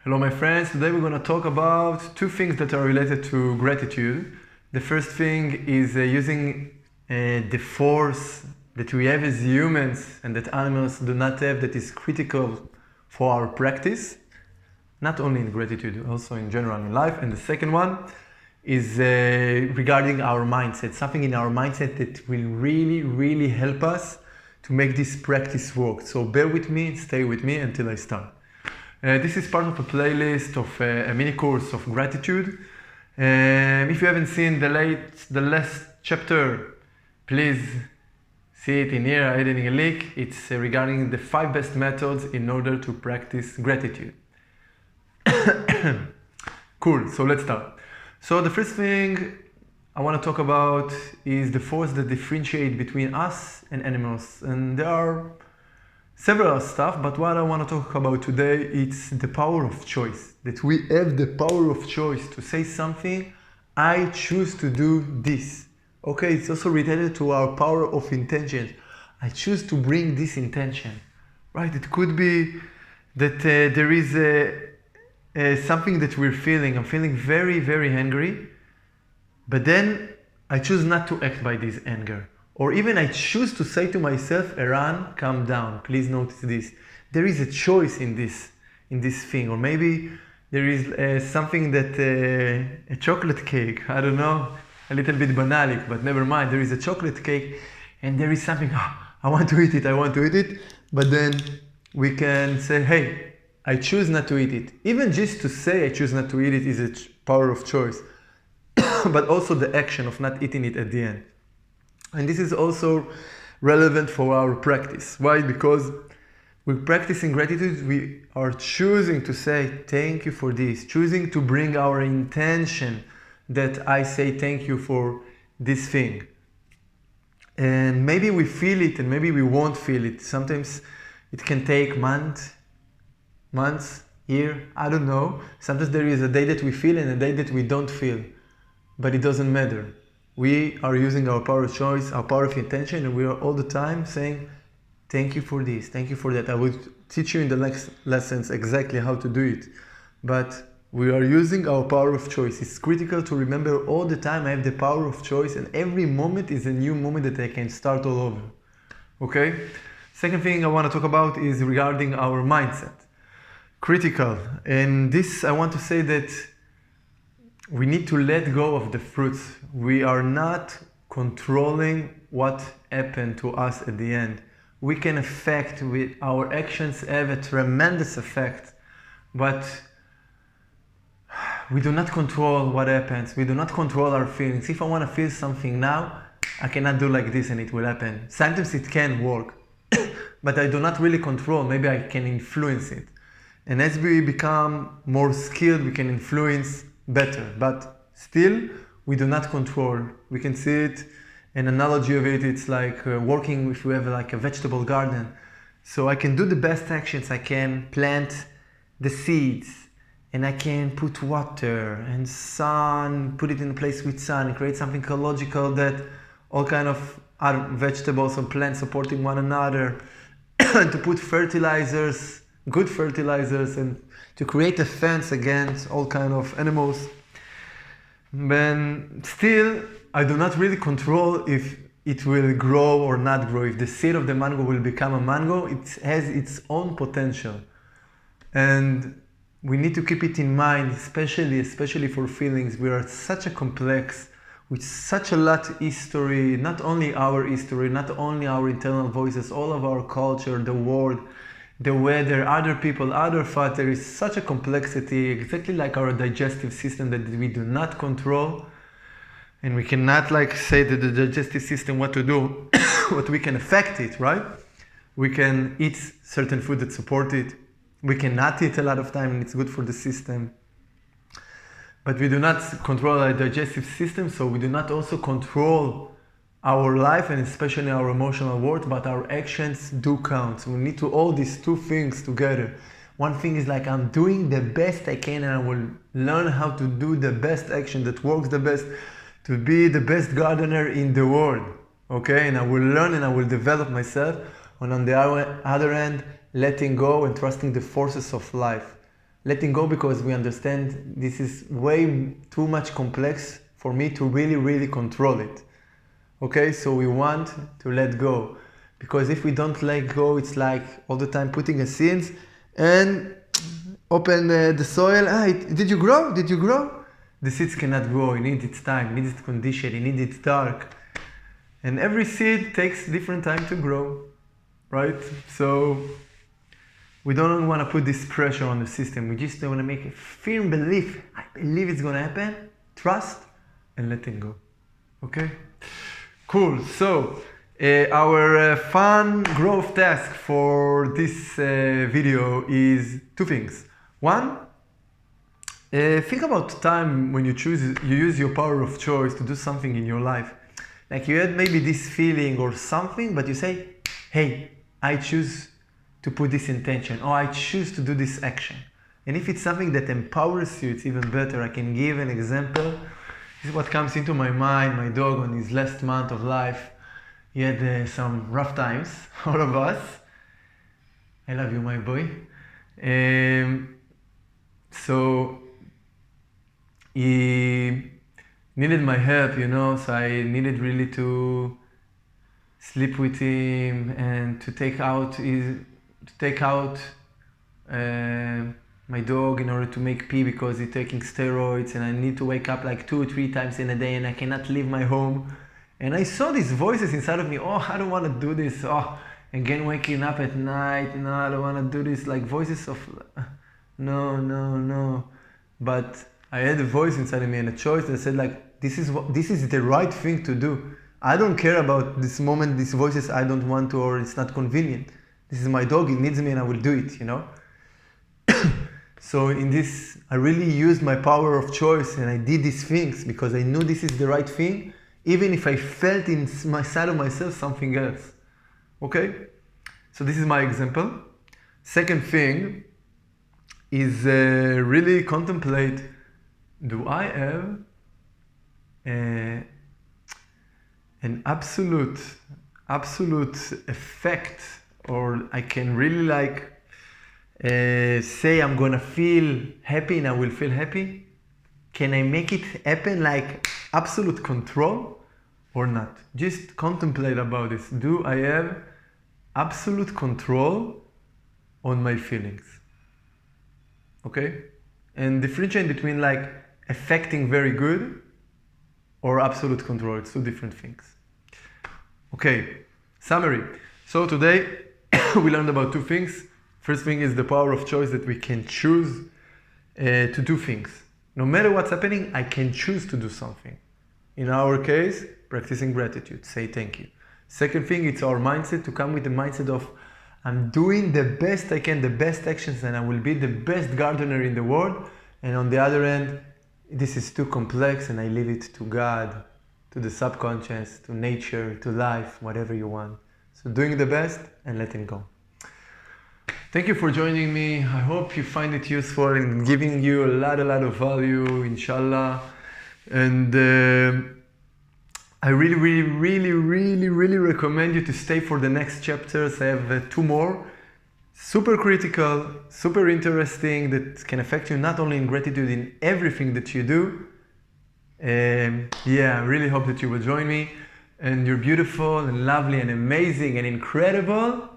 Hello my friends, today we're going to talk about two things that are related to gratitude. The first thing is using the force that we have as humans and that animals do not have, that is critical for our practice, not only in gratitude, also in general in life. And the second one is regarding our mindset, something in our mindset that will really help us to make this practice work. So bear with me, stay with me until I start. This is part of a playlist of a mini course of gratitude. If you haven't seen the last chapter, please see it in here. I added a link. It's regarding the 5 best methods in order to practice gratitude. Cool, so let's start. So the first thing I want to talk about is the force that differentiates between us and animals. And there are several stuff, but what I want to talk about today, it's the power of choice. That we have the power of choice to say something, I choose to do this. Okay, it's also related to our power of intention. I choose to bring this intention, right? It could be that there is something that we're feeling. I'm feeling very angry, but then I choose not to act by this anger. Or even I choose to say to myself, Eran, calm down. Please notice this. There is a choice in this thing. Or maybe there is something that, a chocolate cake, I don't know, a little bit banalic, but never mind. There is a chocolate cake and there is something, I want to eat it. But then we can say, hey, I choose not to eat it. Even just to say I choose not to eat it is a power of choice. But also the action of not eating it at the end. And this is also relevant for our practice. Why? Because we're practicing gratitude, we are choosing to say thank you for this, choosing to bring our intention that I say thank you for this thing. And maybe we feel it and maybe we won't feel it. Sometimes it can take months, year, I don't know. Sometimes there is a day that we feel and a day that we don't feel, but it doesn't matter. We are using our power of choice, our power of intention, and we are all the time saying, thank you for this, thank you for that. I will teach you in the next lessons exactly how to do it. But we are using our power of choice. It's critical to remember all the time I have the power of choice, and every moment is a new moment that I can start all over. Okay? Second thing I want to talk about is regarding our mindset. Critical. And this, I want to say that we need to let go of the fruits. We are not controlling what happened to us at the end. We can affect, with our actions have a tremendous effect, but we do not control what happens. We do not control our feelings. If I want to feel something now, I cannot do like this and it will happen. Sometimes it can work, but I do not really control. Maybe I can influence it. And as we become more skilled, we can influence better, but still we do not control. We can see it, an analogy of it, it's like working if we have like a vegetable garden. So I can do the best actions. I can plant the seeds and I can put water and sun, put it in a place with sun and create something ecological that all kind of other vegetables or plants supporting one another and to put fertilizers, good fertilizers, and to create a fence against all kind of animals. But still, I do not really control if it will grow or not grow. If the seed of the mango will become a mango, it has its own potential. And we need to keep it in mind, especially for feelings. We are such a complex, with such a lot of history, not only our history, not only our internal voices, all of our culture, the world, the weather, other people, other thoughts. There is such a complexity, exactly like our digestive system, that we do not control. And we cannot like say to the digestive system what to do, but we can affect it, right? We can eat certain food that support it. We cannot eat a lot of time and it's good for the system. But we do not control our digestive system, so we do not also control our life and especially our emotional world, but our actions do count. So we need to all these two things together. One thing is like I'm doing the best I can and I will learn how to do the best action that works the best, to be the best gardener in the world. Okay, and I will learn and I will develop myself. And on the other hand, letting go and trusting the forces of life. letting go because we understand this is way too much complex for me to really control it. Okay, so we want to let go. Because if we don't let go, it's like all the time putting a seeds and open the soil. Did you grow? Did you grow? The seeds cannot grow. It needs its time, it needs its condition, it needs its dark. And every seed takes different time to grow, right? So we don't want to put this pressure on the system. We just want to make a firm belief. I believe it's going to happen. Trust and letting go. Okay? Cool. So our fun growth task for this video is two things. One, think about time when you use your power of choice to do something in your life. Like you had maybe this feeling or something, but you say, hey, I choose to put this intention, or I choose to do this action. And if it's something that empowers you, it's even better. I can give an example. This is what comes into my mind. My dog, on his last month of life, he had some rough times, all of us. I love you, my boy. So he needed my help, you know, so I needed really to sleep with him and to take out my dog in order to make pee because he's taking steroids, and I need to wake up like 2 or 3 times in a day and I cannot leave my home. And I saw these voices inside of me, oh, I don't want to do this, oh, again waking up at night, no, I don't want to do this, like voices of, no. But I had a voice inside of me and a choice that said like, this is the right thing to do. I don't care about this moment, these voices I don't want to, or it's not convenient. This is my dog, it needs me and I will do it, you know? So in this, I really used my power of choice and I did these things because I knew this is the right thing, even if I felt in my side of myself something else. Okay? So this is my example. Second thing is really contemplate, do I have an absolute effect, or I can really like say I'm gonna feel happy and I will feel happy? Can I make it happen like absolute control or not? Just contemplate about this. Do I have absolute control on my feelings? Okay? And differentiate between like affecting very good or absolute control. It's two different things. Okay, summary. So today we learned about two things. First thing is the power of choice, that we can choose to do things. No matter what's happening, I can choose to do something. In our case, practicing gratitude, say thank you. Second thing, it's our mindset, to come with the mindset of I'm doing the best I can, the best actions, and I will be the best gardener in the world. And on the other end, this is too complex and I leave it to God, to the subconscious, to nature, to life, whatever you want. So doing the best and letting go. Thank you for joining me. I hope you find it useful and giving you a lot of value, inshallah. And I really recommend you to stay for the next chapters. I have 2 more. Super critical, super interesting, that can affect you not only in gratitude, in everything that you do. Yeah, I really hope that you will join me. And you're beautiful and lovely and amazing and incredible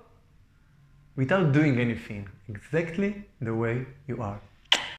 without doing anything, exactly the way you are.